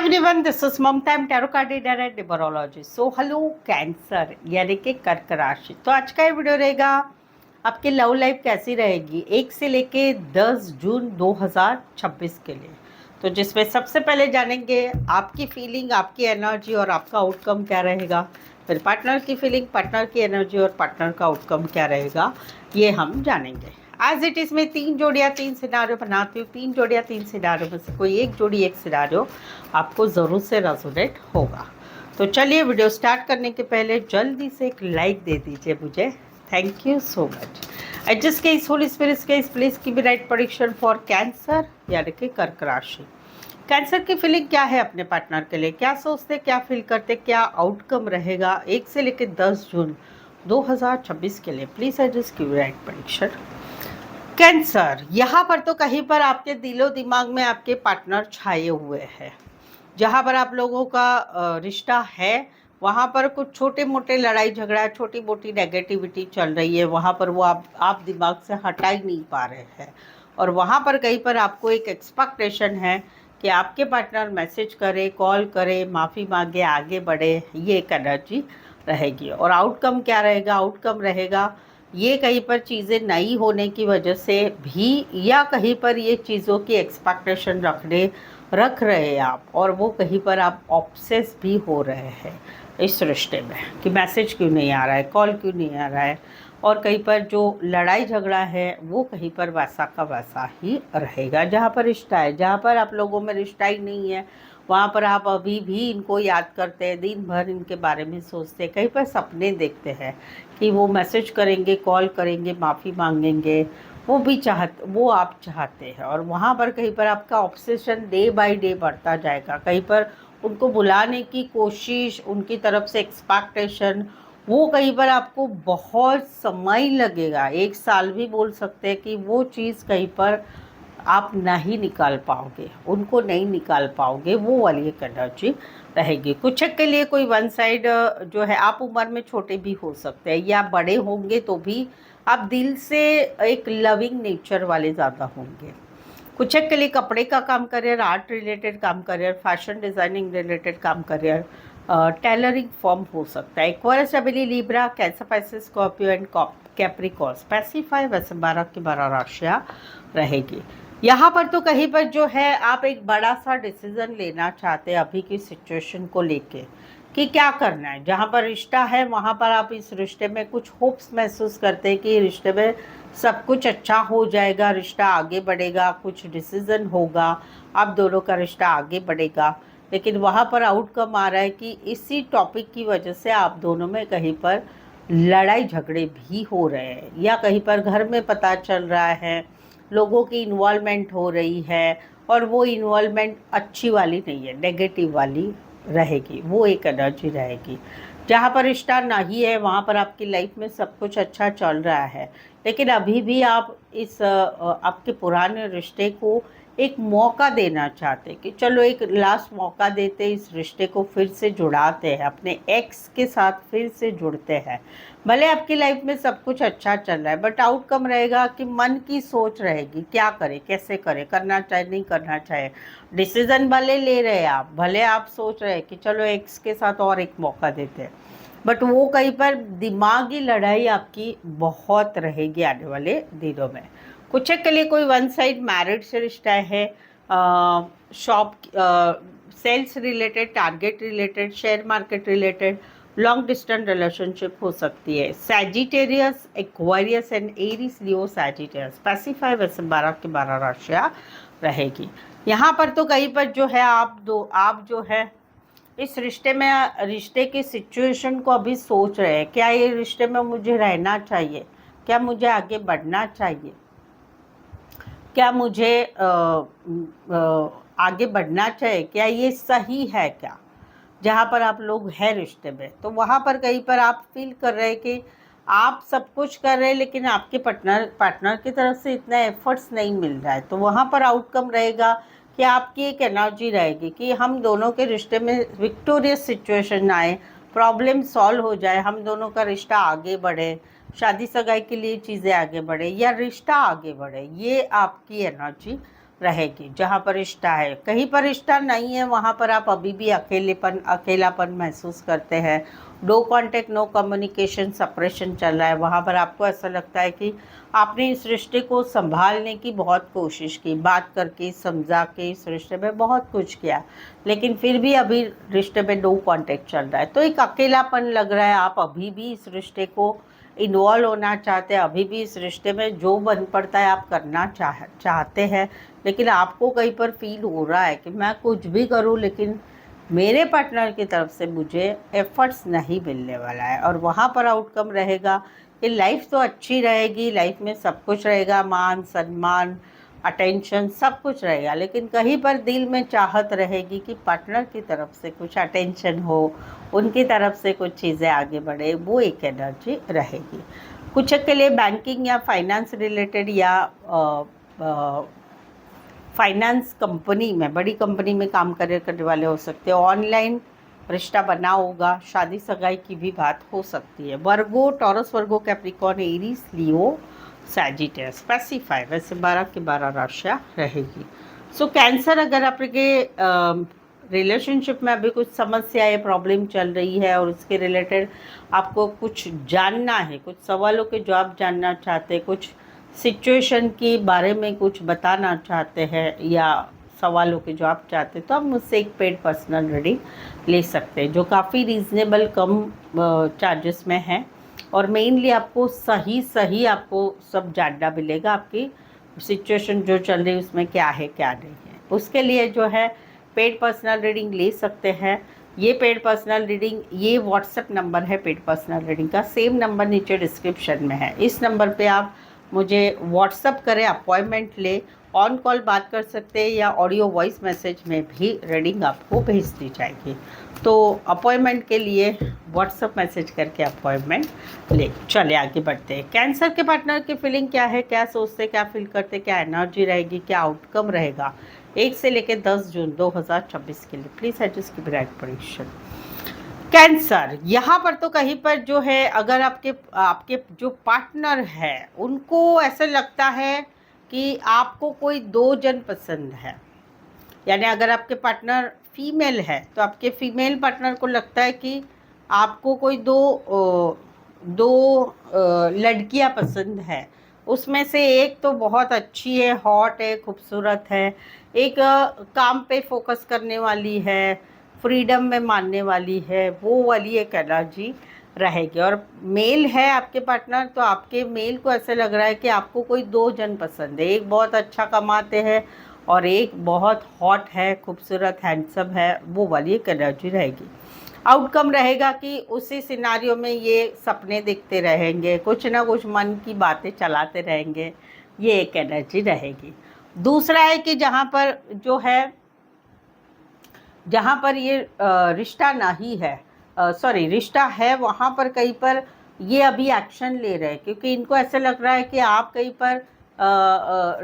Everyone, this is Mamta M tarot card reader and numerologist. So hello cancer यानी कि कर्क राशि। तो आज का ये वीडियो रहेगा आपकी लव लाइफ कैसी रहेगी 1 से लेके 10 जून 2026 के लिए। तो जिसमें सबसे पहले जानेंगे आपकी फीलिंग, आपकी एनर्जी और आपका आउटकम क्या रहेगा। फिर पार्टनर की फीलिंग, पार्टनर की एनर्जी और पार्टनर का आउटकम क्या रहेगा, ये हम जानेंगे। एज इट इज में 3 जोड़ियाँ 3 सिनारियो बनाती हूँ। 3 जोड़ियाँ 3 सिनारियो में से कोई एक जोड़ी एक सिनारियो आपको ज़रूर से रेजोनेट होगा। तो चलिए वीडियो स्टार्ट करने के पहले जल्दी से एक लाइक दे दीजिए मुझे। Thank you so much. Adjust case holy spirit case please की be right prediction for Cancer यानी कि कर्क राशि। कैंसर की फीलिंग क्या है अपने पार्टनर के लिए, क्या सोचते, क्या फील करते, क्या आउटकम रहेगा 1 से लेकर 10 जून 2026 के लिए। प्लीज एडजस्ट की बी राइट प्रेडिक्शन। कैंसर, यहाँ पर तो कहीं पर आपके दिलो दिमाग में आपके पार्टनर छाए हुए हैं। जहाँ पर आप लोगों का रिश्ता है वहाँ पर कुछ छोटे मोटे लड़ाई झगड़ा, छोटी मोटी नेगेटिविटी चल रही है। वहाँ पर वो आप दिमाग से हटा ही नहीं पा रहे हैं। और वहाँ पर कहीं पर आपको एक एक्सपेक्टेशन है कि आपके पार्टनर मैसेज करे, कॉल करे, माफ़ी मांगे, आगे बढ़े। ये एक एनर्जी रहेगी। और आउटकम क्या रहेगा? आउटकम रहेगा ये कहीं पर चीज़ें नई होने की वजह से भी, या कहीं पर ये चीज़ों की एक्सपेक्टेशन रख रहे हैं आप, और वो कहीं पर आप ऑब्सेस भी हो रहे हैं इस रिश्ते में कि मैसेज क्यों नहीं आ रहा है, कॉल क्यों नहीं आ रहा है। और कहीं पर जो लड़ाई झगड़ा है वो कहीं पर वैसा का वैसा ही रहेगा। जहाँ पर रिश्ता है, जहाँ पर आप लोगों में रिश्ता ही नहीं है, वहाँ पर आप अभी भी इनको याद करते हैं, दिन भर इनके बारे में सोचते हैं, कहीं पर सपने देखते हैं कि वो मैसेज करेंगे, कॉल करेंगे, माफ़ी मांगेंगे। वो आप चाहते हैं। और वहाँ पर कहीं पर आपका ऑब्सेशन डे बाय डे बढ़ता जाएगा। कहीं पर उनको बुलाने की कोशिश, उनकी तरफ से एक्सपेक्टेशन, वो कहीं पर आपको बहुत समय लगेगा, 1 साल भी बोल सकते हैं कि वो चीज़ कहीं पर आप नहीं निकाल पाओगे, उनको नहीं निकाल पाओगे। वो वाली एक एनर्जी रहेगी। कुछ के लिए कोई वन साइड जो है, आप उम्र में छोटे भी हो सकते हैं या बड़े होंगे तो भी आप दिल से एक लविंग नेचर वाले ज़्यादा होंगे। कुछ के लिए कपड़े का काम करियर, आर्ट रिलेटेड काम करियर, फैशन डिज़ाइनिंग रिलेटेड काम करियर, टेलरिंग फॉर्म हो सकता है। एक्वायरस एबिली Libra, Cancer, Pisces, Scorpio and Capricorn. Specify वैसे 12 की 12 राशियाँ रहेगी। यहाँ पर तो कहीं पर जो है आप एक बड़ा सा डिसीजन लेना चाहते हैं अभी की सिचुएशन को लेके कि क्या करना है। जहाँ पर रिश्ता है वहाँ पर आप इस रिश्ते में कुछ होप्स महसूस करते हैं कि रिश्ते में सब कुछ अच्छा हो जाएगा, रिश्ता आगे बढ़ेगा, कुछ डिसीजन होगा, आप दोनों का रिश्ता आगे बढ़ेगा। लेकिन वहाँ पर आउटकम आ रहा है कि इसी टॉपिक की वजह से आप दोनों में कहीं पर लड़ाई झगड़े भी हो रहे हैं, या कहीं पर घर में पता चल रहा है लोगों की इन्वॉल्वमेंट हो रही है, और वो इन्वॉल्वमेंट अच्छी वाली नहीं है, नेगेटिव वाली रहेगी। वो एक एनर्जी रहेगी। जहाँ पर रिश्ता नहीं है वहाँ पर आपकी लाइफ में सब कुछ अच्छा चल रहा है, लेकिन अभी भी आप इस आपके पुराने रिश्ते को एक मौका देना चाहते कि चलो एक लास्ट मौका देते, इस रिश्ते को फिर से जुड़ाते हैं, अपने एक्स के साथ फिर से जुड़ते हैं। भले आपकी लाइफ में सब कुछ अच्छा चल रहा है, बट आउटकम रहेगा कि मन की सोच रहेगी क्या करें, कैसे करें, करना चाहे नहीं करना चाहे। डिसीजन भले ले रहे हैं आप, भले आप सोच रहे हैं कि चलो एक्स के साथ और एक मौका देते हैं, बट वो कहीं पर दिमागी लड़ाई आपकी बहुत रहेगी आने वाले दिनों में। कुछ के लिए कोई वन साइड मैरिड से रिश्ता है, shop, sales related, target related, share market related, long distance relationship हो सकती है। Sagittarius, Aquarius and Aries, Leo, Sagittarius. Specify वैसे 12 की 12 राशियाँ रहेगी। यहाँ पर तो कहीं पर जो है आप जो है इस रिश्ते की सिचुएशन को अभी सोच रहे हैं, क्या ये रिश्ते में मुझे रहना चाहिए, क्या मुझे आगे बढ़ना चाहिए, क्या मुझे आगे बढ़ना चाहिए, क्या ये सही है क्या। जहाँ पर आप लोग हैं रिश्ते में, तो वहाँ पर कहीं पर आप फील कर रहे हैं कि आप सब कुछ कर रहे हैं लेकिन आपके पार्टनर की तरफ से इतना एफर्ट्स नहीं मिल रहा है। तो वहाँ पर आउटकम रहेगा कि आपकी एक एनर्जी रहेगी कि हम दोनों के रिश्ते में विक्टोरियस सिचुएशन आए, प्रॉब्लम सॉल्व हो जाए, हम दोनों का रिश्ता आगे बढ़े, शादी सगाई के लिए चीज़ें आगे बढ़े या रिश्ता आगे बढ़े। ये आपकी एनर्जी रहेगी। जहाँ पर रिश्ता है, कहीं पर रिश्ता नहीं है वहाँ पर आप अभी भी अकेलापन महसूस करते हैं। No contact, no communication, separation चल रहा है। वहाँ पर आपको ऐसा लगता है कि आपने इस रिश्ते को संभालने की बहुत कोशिश की, बात करके समझा के इस रिश्ते में बहुत कुछ किया, लेकिन फिर भी अभी रिश्ते में नो कांटेक्ट चल रहा है। तो एक अकेलापन लग रहा है। आप अभी भी इस रिश्ते को इन्वॉल्व होना चाहते हैं, अभी भी इस रिश्ते में जो बन पड़ता है आप करना चाहते हैं, लेकिन आपको कहीं पर फील हो रहा है कि मैं कुछ भी करूं लेकिन मेरे पार्टनर की तरफ से मुझे एफर्ट्स नहीं मिलने वाला है। और वहाँ पर आउटकम रहेगा कि लाइफ तो अच्छी रहेगी, लाइफ में सब कुछ रहेगा, मान सम्मान अटेंशन सब कुछ रहेगा, लेकिन कहीं पर दिल में चाहत रहेगी कि पार्टनर की तरफ से कुछ अटेंशन हो, उनकी तरफ से कुछ चीज़ें आगे बढ़े, वो एक एनर्जी रहेगी। कुछ के लिए बैंकिंग या फाइनेंस रिलेटेड या फाइनेंस कंपनी में, बड़ी कंपनी में काम करने वाले हो सकते हैं। ऑनलाइन रिश्ता बना होगा, शादी सगाई की भी बात हो सकती है। वर्गो, टॉरस, वर्गो, Capricorn, Aries, Leo, Sagittarius specify, वैसे 12 की 12 राशियाँ रहेगी। सो कैंसर, अगर आपके रिलेशनशिप में अभी कुछ समस्याएं प्रॉब्लम चल रही है और उसके रिलेटेड आपको कुछ जानना है, कुछ सवालों के जवाब जानना चाहते हैं, कुछ सिचुएशन के बारे में कुछ बताना चाहते हैं या सवालों के जवाब चाहते हैं, तो आप मुझसे एक पेड पर्सनल रीडिंग ले सकते हैं, जो काफ़ी रीज़नेबल कम चार्जेस में है। और मेनली आपको सही आपको सब जानना मिलेगा, आपकी सिचुएशन जो चल रही है उसमें क्या है क्या नहीं है। उसके लिए जो है पेड पर्सनल रीडिंग ले सकते हैं। ये पेड पर्सनल रीडिंग, ये व्हाट्सएप नंबर है पेड पर्सनल रीडिंग का, सेम नंबर नीचे डिस्क्रिप्शन में है। इस नंबर पे आप मुझे व्हाट्सअप करें, अपॉइंटमेंट ले, ऑन कॉल बात कर सकते हैं या ऑडियो वॉइस मैसेज में भी रीडिंग आपको भेज दी जाएगी। तो अपॉइंटमेंट के लिए व्हाट्सअप मैसेज करके अपॉइंटमेंट ले। चले आगे बढ़ते हैं। कैंसर के पार्टनर की फीलिंग क्या है, क्या सोचते, क्या फील करते, क्या एनर्जी रहेगी, क्या आउटकम रहेगा 1 से लेकर 10 जून 2026 के लिए। प्लीज़ एडजस्ट की राइट प्रेडिक्शन। कैंसर, यहाँ पर तो कहीं पर जो है, अगर आपके जो पार्टनर है उनको ऐसा लगता है कि आपको कोई 2 जन पसंद है। यानी अगर आपके पार्टनर फीमेल है तो आपके फीमेल पार्टनर को लगता है कि आपको कोई दो लड़कियां पसंद है। उसमें से एक तो बहुत अच्छी है, हॉट है, खूबसूरत है, एक काम पे फोकस करने वाली है, फ्रीडम में मानने वाली है, वो वाली एक एनर्जी रहेगी। और मेल है आपके पार्टनर, तो आपके मेल को ऐसा लग रहा है कि आपको कोई 2 जन पसंद है। एक बहुत अच्छा कमाते हैं और एक बहुत हॉट है, खूबसूरत, हैंडसम है, वो वाली एक एनर्जी रहेगी। आउटकम रहेगा कि उसी सिनारियो में ये सपने देखते रहेंगे, कुछ ना कुछ मन की बातें चलाते रहेंगे, ये एक एनर्जी रहेगी। दूसरा है कि जहाँ पर ये रिश्ता नहीं है, रिश्ता है, वहाँ पर कहीं पर ये अभी एक्शन ले रहे हैं, क्योंकि इनको ऐसा लग रहा है कि आप कहीं पर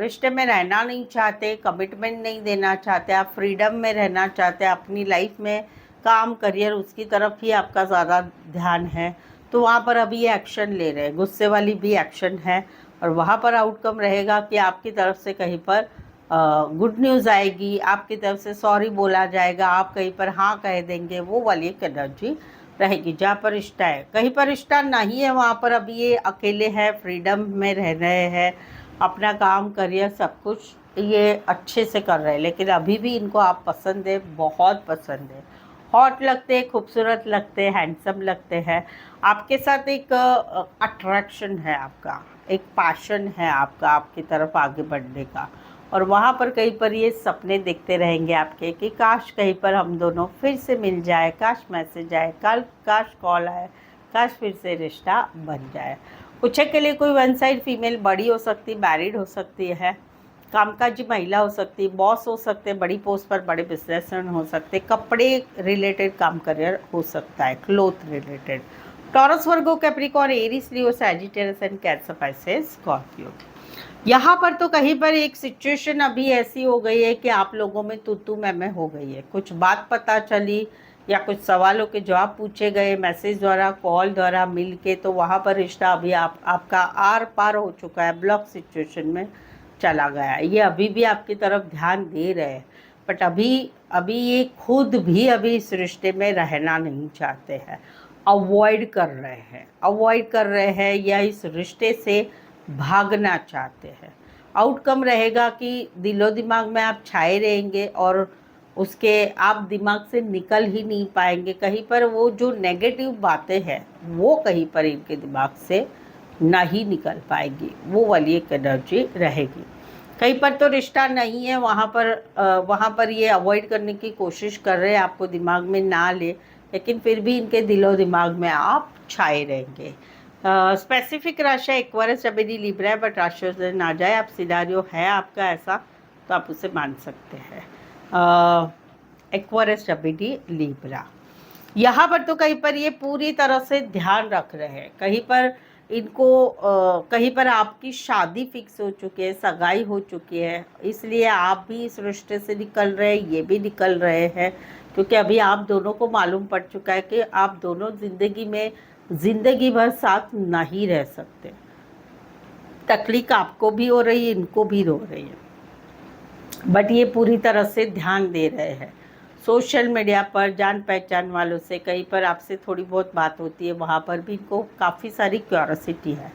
रिश्ते में रहना नहीं चाहते, कमिटमेंट नहीं देना चाहते, आप फ्रीडम में रहना चाहते हैं, अपनी लाइफ में काम करियर उसकी तरफ ही आपका ज़्यादा ध्यान है। तो वहाँ पर अभी ये एक्शन ले रहे हैं, गुस्से वाली भी एक्शन है। और वहाँ पर आउटकम रहेगा कि आपकी तरफ से कहीं पर गुड न्यूज़ आएगी, आपकी तरफ से सॉरी बोला जाएगा, आप कहीं पर हाँ कह देंगे, वो वाली एक एनर्जी रहेगी। जहाँ पर रिश्ता है, कहीं पर रिश्ता नहीं है वहाँ पर अभी ये अकेले हैं, फ्रीडम में रह रहे हैं, अपना काम करियर सब कुछ ये अच्छे से कर रहे हैं, लेकिन अभी भी इनको आप पसंद है, बहुत पसंद है, हॉट लगते हैं, खूबसूरत लगते हैं, हैंडसम लगते हैं। आपके साथ एक अट्रैक्शन है, आपका एक पैशन है आपका आपकी तरफ आगे बढ़ने का। और वहाँ पर कहीं पर ये सपने देखते रहेंगे आपके कि काश कहीं पर हम दोनों फिर से मिल जाए, काश मैसेज आए, काश कॉल आए, काश फिर से रिश्ता बन जाए। कुछ के लिए कोई वन साइड फीमेल बड़ी हो सकती, मैरिड हो सकती है, कामकाजी महिला हो सकती है, बॉस हो सकते हैं, बड़ी पोस्ट पर बड़े बिजनेसमैन हो सकते हैं, कपड़े रिलेटेड काम करियर हो सकता है, cloth related. Taurus, Virgo, Capricorn, Aries, Leo, Sagittarius and cancer, Pisces, Scorpio. यहाँ पर तो कहीं पर एक सिचुएशन अभी ऐसी हो गई है कि आप लोगों में तू मैं हो गई है, कुछ बात पता चली या कुछ सवालों के जवाब पूछे गए मैसेज द्वारा, कॉल द्वारा मिल के, तो वहाँ पर रिश्ता अभी आपका आर पार हो चुका है, ब्लॉक सिचुएशन में चला गया। ये अभी भी आपकी तरफ ध्यान दे रहे हैं, बट अभी ये खुद भी अभी इस रिश्ते में रहना नहीं चाहते हैं, अवॉइड कर रहे हैं या इस रिश्ते से भागना चाहते हैं। आउटकम रहेगा कि दिलो दिमाग में आप छाए रहेंगे और उसके आप दिमाग से निकल ही नहीं पाएंगे। कहीं पर वो जो नेगेटिव बातें हैं वो कहीं पर इनके दिमाग से ना ही निकल पाएगी, वो वाली एक एनर्जी रहेगी। कहीं पर तो रिश्ता नहीं है, वहाँ पर ये अवॉइड करने की कोशिश कर रहे हैं, आपको दिमाग में ना ले, लेकिन फिर भी इनके दिलो दिमाग में आप छाए रहेंगे। स्पेसिफिक राशि एक्वेरियस जेमिनी लिब्रा है, बट राशियों से ना जाए। आप सिनारियो है आपका ऐसा तो आप उसे मान सकते हैं। एक्वेरियस जेमिनी लिब्रा, यहाँ पर तो कहीं पर ये पूरी तरह से ध्यान रख रहे हैं। कहीं पर इनको कहीं पर आपकी शादी फिक्स हो चुकी है, सगाई हो चुकी है, इसलिए आप भी इस रिश्ते से निकल रहे हैं, ये भी निकल रहे हैं, क्योंकि अभी आप दोनों को मालूम पड़ चुका है कि आप दोनों ज़िंदगी भर साथ नहीं रह सकते। तकलीफ आपको भी हो रही है, इनको भी हो रही है, बट ये पूरी तरह से ध्यान दे रहे हैं। सोशल मीडिया पर जान पहचान वालों से कहीं पर आपसे थोड़ी बहुत बात होती है, वहाँ पर भी इनको काफ़ी सारी क्यूरोसिटी है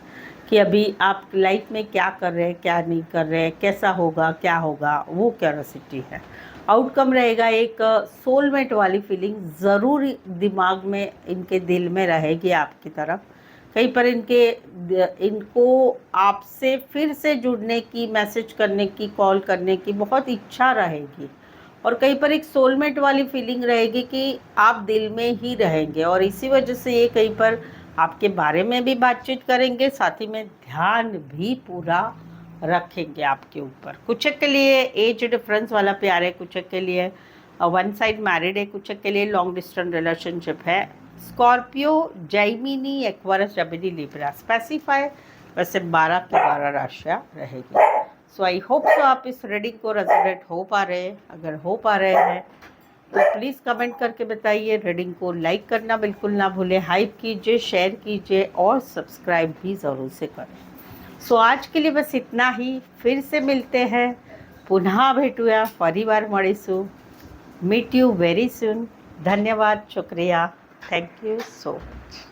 कि अभी आप लाइफ में क्या कर रहे हैं, क्या नहीं कर रहे हैं, कैसा होगा, क्या होगा, वो क्यूरोसिटी है। आउटकम रहेगा एक सोलमेट वाली फीलिंग ज़रूर दिमाग में, इनके दिल में रहेगी आपकी तरफ। कहीं पर इनको आपसे फिर से जुड़ने की, मैसेज करने की, कॉल करने की बहुत इच्छा रहेगी, और कहीं पर एक सोलमेट वाली फीलिंग रहेगी कि आप दिल में ही रहेंगे, और इसी वजह से ये कहीं पर आपके बारे में भी बातचीत करेंगे, साथ ही में ध्यान भी पूरा रखेंगे आपके ऊपर। कुछ के लिए एज डिफरेंस वाला प्यार है, कुछ के लिए वन साइड मैरिड है, कुछ के लिए लॉन्ग डिस्टेंस रिलेशनशिप है। Scorpio, Gemini, Aquarius, Gemini, Libra specify, वैसे 12 की 12 राशियाँ रहेगी। सो आई होप सो आप इस रीडिंग को रेजोनेट हो पा रहे हैं। अगर हो पा रहे हैं तो प्लीज़ कमेंट करके बताइए। रीडिंग को लाइक करना बिल्कुल ना भूलें, हाइप कीजिए, शेयर कीजिए और सब्सक्राइब भी ज़रूर से करें। सो आज के लिए बस इतना ही, फिर से मिलते हैं, पुनः भेटूया, फरीवार मळीशु। Meet you very soon. धन्यवाद, शुक्रिया, थैंक यू सो मच।